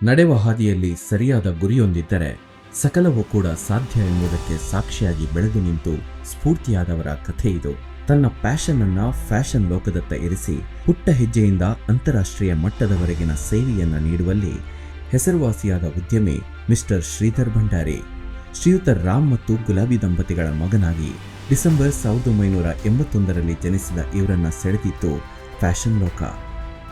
ನಡೆವ ಹಾದಿಯಲ್ಲಿ ಸರಿಯಾದ ಗುರಿಯೊಂದಿದ್ದರೆ ಸಕಲವೂ ಕೂಡ ಸಾಧ್ಯ ಎಂಬುದಕ್ಕೆ ಸಾಕ್ಷಿಯಾಗಿ ಬೆಳೆದು ನಿಂತು ಸ್ಫೂರ್ತಿಯಾದವರ ಕಥೆ ಇದು. ತನ್ನ ಪ್ಯಾಷನ್ ಅನ್ನ ಫ್ಯಾಷನ್ ಲೋಕದತ್ತ ಇರಿಸಿ ಪುಟ್ಟ ಹೆಜ್ಜೆಯಿಂದ ಅಂತಾರಾಷ್ಟ್ರೀಯ ಮಟ್ಟದವರೆಗಿನ ಸೇವೆಯನ್ನ ನೀಡುವಲ್ಲಿ ಹೆಸರುವಾಸಿಯಾದ ಉದ್ಯಮಿ ಮಿಸ್ಟರ್ ಶ್ರೀಧರ್ ಭಂಡಾರಿ. ಶ್ರೀಯುತ ರಾಮ್ ಮತ್ತು ಗುಲಾಬಿ ದಂಪತಿಗಳ ಮಗನಾಗಿ ಡಿಸೆಂಬರ್ 1981ರಲ್ಲಿ ಜನಿಸಿದ ಇವರನ್ನ ಸೆಳೆದಿತ್ತು ಫ್ಯಾಷನ್ ಲೋಕ.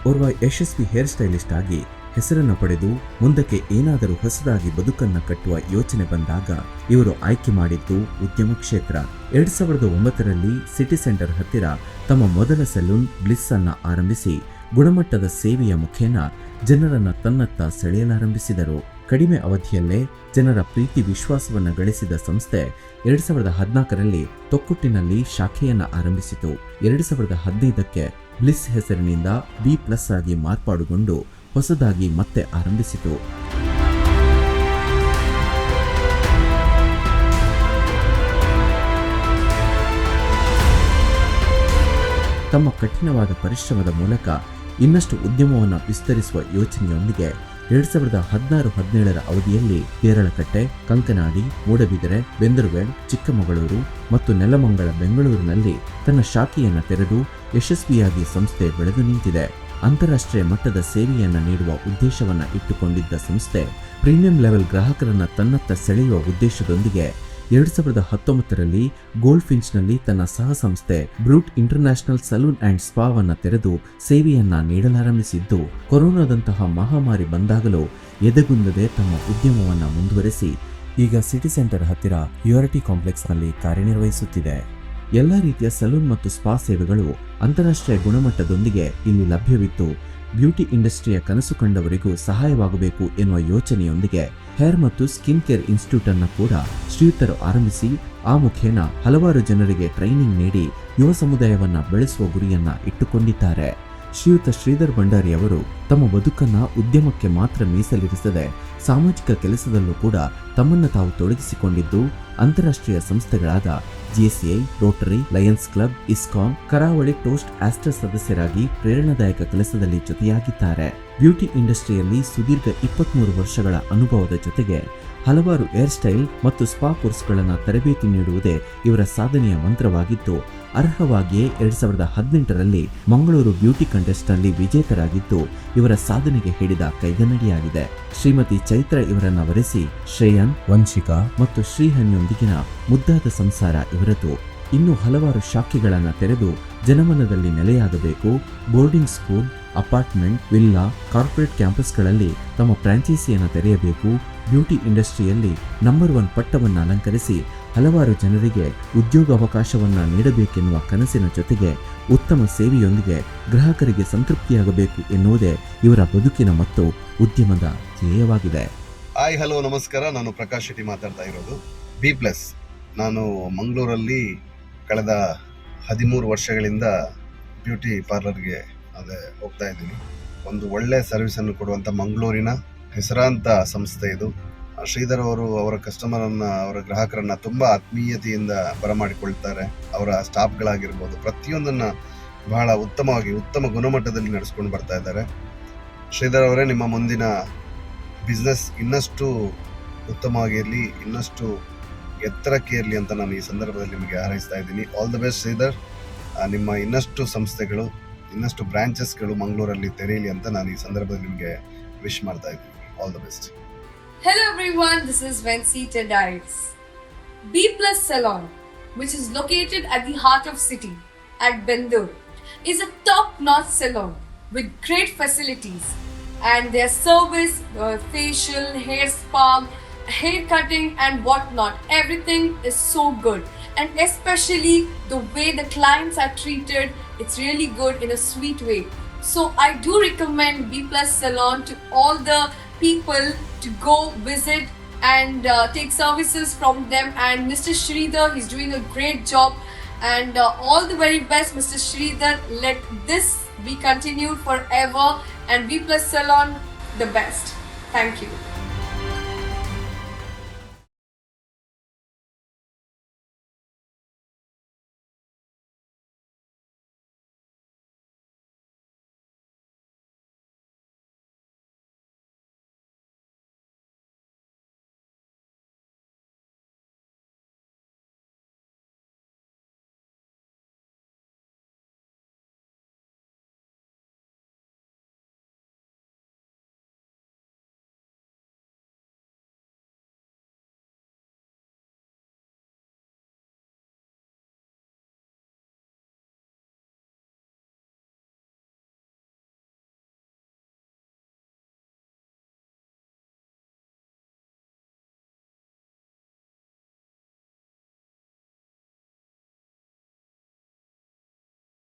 ಓರ್ವ ಯಶಸ್ವಿ ಹೇರ್ ಸ್ಟೈಲಿಸ್ಟ್ ಆಗಿ ಹೆಸರನ್ನು ಪಡೆದು ಮುಂದಕ್ಕೆ ಏನಾದರೂ ಹೊಸದಾಗಿ ಬದುಕನ್ನು ಕಟ್ಟುವ ಯೋಚನೆ ಬಂದಾಗ ಇವರು ಆಯ್ಕೆ ಮಾಡಿದ್ದು ಉದ್ಯಮ ಕ್ಷೇತ್ರ. 2009ರಲ್ಲಿ ಸಿಟಿ ಸೆಂಟರ್ ಹತ್ತಿರ ತಮ್ಮ ಮೊದಲ ಸೆಲೂನ್ ಬ್ಲಿಸ್ ಅನ್ನ ಆರಂಭಿಸಿ ಗುಣಮಟ್ಟದ ಸೇವೆಯ ಮುಖೇನ ಜನರನ್ನ ತನ್ನತ್ತ ಸೆಳೆಯಲಾರಂಭಿಸಿದರು. ಕಡಿಮೆ ಅವಧಿಯಲ್ಲೇ ಜನರ ಪ್ರೀತಿ ವಿಶ್ವಾಸವನ್ನು ಗಳಿಸಿದ ಸಂಸ್ಥೆ 2014ರಲ್ಲಿ ತೊಕ್ಕುಟ್ಟಿನಲ್ಲಿ ಶಾಖೆಯನ್ನ ಆರಂಭಿಸಿತು. 2015ಕ್ಕೆ ಬ್ಲಿಸ್ ಹೆಸರಿನಿಂದ B+ ಆಗಿ ಮಾರ್ಪಾಡುಗೊಂಡು ಹೊಸದಾಗಿ ಮತ್ತೆ ಆರಂಭಿಸಿತು. ತಮ್ಮ ಕಠಿಣವಾದ ಪರಿಶ್ರಮದ ಮೂಲಕ ಇನ್ನಷ್ಟು ಉದ್ಯಮವನ್ನು ವಿಸ್ತರಿಸುವ ಯೋಚನೆಯೊಂದಿಗೆ 2016-17ರ ಅವಧಿಯಲ್ಲಿ ಪೇರಳಕಟ್ಟೆ, ಕಂಕನಾಡಿ, ಮೂಡಬಿದರೆ, ಬೆಂದರವೇಲ್, ಚಿಕ್ಕಮಗಳೂರು ಮತ್ತು ನೆಲಮಂಗಲ ಬೆಂಗಳೂರಿನಲ್ಲಿ ತನ್ನ ಶಾಖೆಯನ್ನು ತೆರೆದು ಯಶಸ್ವಿಯಾಗಿ ಸಂಸ್ಥೆ ಬೆಳೆದು ನಿಂತಿದೆ. ಅಂತಾರಾಷ್ಟ್ರೀಯ ಮಟ್ಟದ ಸೇವೆಯನ್ನು ನೀಡುವ ಉದ್ದೇಶವನ್ನು ಇಟ್ಟುಕೊಂಡಿದ್ದ ಸಂಸ್ಥೆ ಪ್ರೀಮಿಯಂ ಲೆವೆಲ್ ಗ್ರಾಹಕರನ್ನ ತನ್ನತ್ತ ಸೆಳೆಯುವ ಉದ್ದೇಶದೊಂದಿಗೆ 2019ರಲ್ಲಿ ಗೋಲ್ಡ್ ಫಿಂಚ್ನಲ್ಲಿ ತನ್ನ ಸಹ ಸಂಸ್ಥೆ ಬ್ರೂಟ್ ಇಂಟರ್ನ್ಯಾಷನಲ್ ಸಲೂನ್ ಅಂಡ್ ಸ್ಪಾವನ್ನು ತೆರೆದು ಸೇವೆಯನ್ನ ನೀಡಲಾರಂಭಿಸಿದ್ದು, ಕೊರೋನಾದಂತಹ ಮಹಾಮಾರಿ ಬಂದಾಗಲೂ ಎದೆಗುಂದದೆ ತಮ್ಮ ಉದ್ಯಮವನ್ನು ಮುಂದುವರೆಸಿ ಈಗ ಸಿಟಿ ಸೆಂಟರ್ ಹತ್ತಿರ ಯುಆರ್ಟಿ ಕಾಂಪ್ಲೆಕ್ಸ್ನಲ್ಲಿ ಕಾರ್ಯನಿರ್ವಹಿಸುತ್ತಿದೆ. ಎಲ್ಲ ರೀತಿಯ ಸಲೂನ್ ಮತ್ತು ಸ್ಪಾ ಸೇವೆಗಳು ಅಂತಾರಾಷ್ಟ್ರೀಯ ಗುಣಮಟ್ಟದೊಂದಿಗೆ ಇಲ್ಲಿ ಲಭ್ಯವಿದ್ದು, ಬ್ಯೂಟಿ ಇಂಡಸ್ಟ್ರಿಯ ಕನಸು ಕಂಡವರಿಗೂ ಸಹಾಯವಾಗಬೇಕು ಎನ್ನುವ ಯೋಚನೆಯೊಂದಿಗೆ ಹೇರ್ ಮತ್ತು ಸ್ಕಿನ್ ಕೇರ್ ಇನ್ಸ್ಟಿಟ್ಯೂಟ್ ಅನ್ನು ಕೂಡ ಶ್ರೀಯುತರು ಆರಂಭಿಸಿ ಆ ಮುಖೇನ ಹಲವಾರು ಜನರಿಗೆ ಟ್ರೈನಿಂಗ್ ನೀಡಿ ಯುವ ಸಮುದಾಯವನ್ನ ಬೆಳೆಸುವ ಗುರಿಯನ್ನ ಇಟ್ಟುಕೊಂಡಿದ್ದಾರೆ. ಶ್ರೀಯುತ ಶ್ರೀಧರ್ ಭಂಡಾರಿ ಅವರು ತಮ್ಮ ಬದುಕನ್ನ ಉದ್ಯಮಕ್ಕೆ ಮಾತ್ರ ಮೀಸಲಿರಿಸದೆ ಸಾಮಾಜಿಕ ಕೆಲಸದಲ್ಲೂ ಕೂಡ ತಮ್ಮನ್ನು ತಾವು ತೊಡಗಿಸಿಕೊಂಡಿದ್ದು, ಅಂತಾರಾಷ್ಟ್ರೀಯ ಸಂಸ್ಥೆಗಳಾದ GCI, Rotary, Lions club, ISKCON, ಕರಾವಳಿ ಟೋಸ್ಟ್ ಆಸ್ಟರ್ ಸದಸ್ಯರಾಗಿ ಪ್ರೇರಣಾದಾಯಕ ಕೆಲಸದಲ್ಲಿ ಜೊತೆಯಾಗಿದ್ದಾರೆ. ಬ್ಯೂಟಿ ಇಂಡಸ್ಟ್ರಿಯಲ್ಲಿ ಸುದೀರ್ಘ 23 ವರ್ಷಗಳ ಅನುಭವದ ಜೊತೆಗೆ ಹಲವಾರು ಹೇರ್ ಸ್ಟೈಲ್ ಮತ್ತು ಸ್ಪಾ ಕೋರ್ಸ್ಗಳನ್ನು ತರಬೇತಿ ನೀಡುವುದೇ ಇವರ ಸಾಧನೆಯ ಮಂತ್ರವಾಗಿದ್ದು, ಅರ್ಹವಾಗಿಯೇ 2018ರಲ್ಲಿ ಮಂಗಳೂರು ಬ್ಯೂಟಿ ಕಂಟೆಸ್ಟ್ನಲ್ಲಿ ವಿಜೇತರಾಗಿದ್ದು ಇವರ ಸಾಧನೆಗೆ ಹಿಡಿದ ಕೈಗನ್ನಡಿಯಾಗಿದೆ. ಶ್ರೀಮತಿ ಚೈತ್ರ ಇವರನ್ನ ವರೆಸಿ ಶ್ರೇಯನ್, ವಂಶಿಕಾ ಮತ್ತು ಶ್ರೀಹನ್ಯೊಂದಿಗಿನ ಮುದ್ದಾದ ಸಂಸಾರ ಇವರದು. ಇನ್ನು ಹಲವಾರು ಶಾಖೆಗಳನ್ನು ತೆರೆದು ಜನಮನದಲ್ಲಿ ನೆಲೆಯಾಗಬೇಕು. Boarding school, apartment, villa, corporate ಕ್ಯಾಂಪಸ್ಗಳಲ್ಲಿ ತಮ್ಮ ಫ್ರಾಂಚೈಸಿಯನ್ನು ತೆರೆಯಬೇಕು. ಬ್ಯೂಟಿ ಇಂಡಸ್ಟ್ರಿಯಲ್ಲಿ ನಂಬರ್ 1 ಪಟ್ಟವನ್ನು ಅಲಂಕರಿಸಿ ಹಲವಾರು ಜನರಿಗೆ ಉದ್ಯೋಗಾವಕಾಶವನ್ನು ನೀಡಬೇಕೆನ್ನುವ ಕನಸಿನ ಜೊತೆಗೆ ಉತ್ತಮ ಸೇವೆಯೊಂದಿಗೆ ಗ್ರಾಹಕರಿಗೆ ಸಂತೃಪ್ತಿಯಾಗಬೇಕು ಎನ್ನುವುದೇ ಇವರ ಬದುಕಿನ ಮತ್ತು ಉದ್ಯಮದ ಧ್ಯೇಯವಾಗಿದೆ. ಹಾಯ್, ಹಲೋ, ನಮಸ್ಕಾರ. ನಾನು ಪ್ರಕಾಶ್ ಶೆಟ್ಟಿ ಮಾತಾಡ್ತಾ ಇರೋದು. B+. ನಾನು ಮಂಗಳೂರಲ್ಲಿ ಕಳೆದ 13 ವರ್ಷಗಳಿಂದ ಬ್ಯೂಟಿ ಪಾರ್ಲರ್ಗೆ ಹೋಗ್ತಾ ಇದ್ದೀನಿ. ಒಂದು ಒಳ್ಳೆ ಸರ್ವಿಸನ್ನು ಕೊಡುವಂಥ ಮಂಗಳೂರಿನ ಹೆಸರಾಂತ ಸಂಸ್ಥೆ ಇದು. ಶ್ರೀಧರ್ ಅವರು ಅವರ ಕಸ್ಟಮರನ್ನು, ಅವರ ಗ್ರಾಹಕರನ್ನು ತುಂಬ ಆತ್ಮೀಯತೆಯಿಂದ ಬರಮಾಡಿಕೊಳ್ತಾರೆ. ಅವರ ಸ್ಟಾಫ್ಗಳಾಗಿರ್ಬೋದು, ಪ್ರತಿಯೊಂದನ್ನು ಬಹಳ ಉತ್ತಮ ಗುಣಮಟ್ಟದಲ್ಲಿ ನಡೆಸ್ಕೊಂಡು ಬರ್ತಾ ಇದ್ದಾರೆ. ಶ್ರೀಧರ್ ಅವರೇ, ನಿಮ್ಮ ಮುಂದಿನ ಬಿಸ್ನೆಸ್ ಇನ್ನಷ್ಟು ಉತ್ತಮವಾಗಿರಲಿ, ಇನ್ನಷ್ಟು ಎತ್ತರಕ್ಕೆ ಇರಲಿ ಅಂತ ನಾನು ಈ ಸಂದರ್ಭದಲ್ಲಿ ನಿಮಗೆ ಹಾರೈಸ್ತಾ ಇದ್ದೀನಿ. All the best Sridhar. ನಿಮ್ಮ ಇನ್ನಷ್ಟು ಸಂಸ್ಥೆಗಳು, ಇನ್ನಷ್ಟು ಬ್ರಾಂಚಸ್ಗಳು ಮಂಗಳೂರಲ್ಲಿ ತೆರೆಯಲಿ ಅಂತ ನಾನು ಈ ಸಂದರ್ಭದಲ್ಲಿ ನಿಮಗೆ ವಿಶ್ ಮಾಡ್ತಾ ಇದ್ದೀನಿ. All the best. Hello everyone, this is Vensi Tedites. B+ Salon, which is located at the heart of city at Bendur, is a top-notch salon with great facilities, and their service, facial, hair spa, hair cutting and whatnot, everything is so good, and especially the way the clients are treated, it's really good in a sweet way. So I do recommend B+ Salon to all the people to go visit and take services from them. And Mr. Sridhar, he's doing a great job, and all the very best, Mr. Sridhar. Let this be continued forever, and B+ Salon the best. Thank you.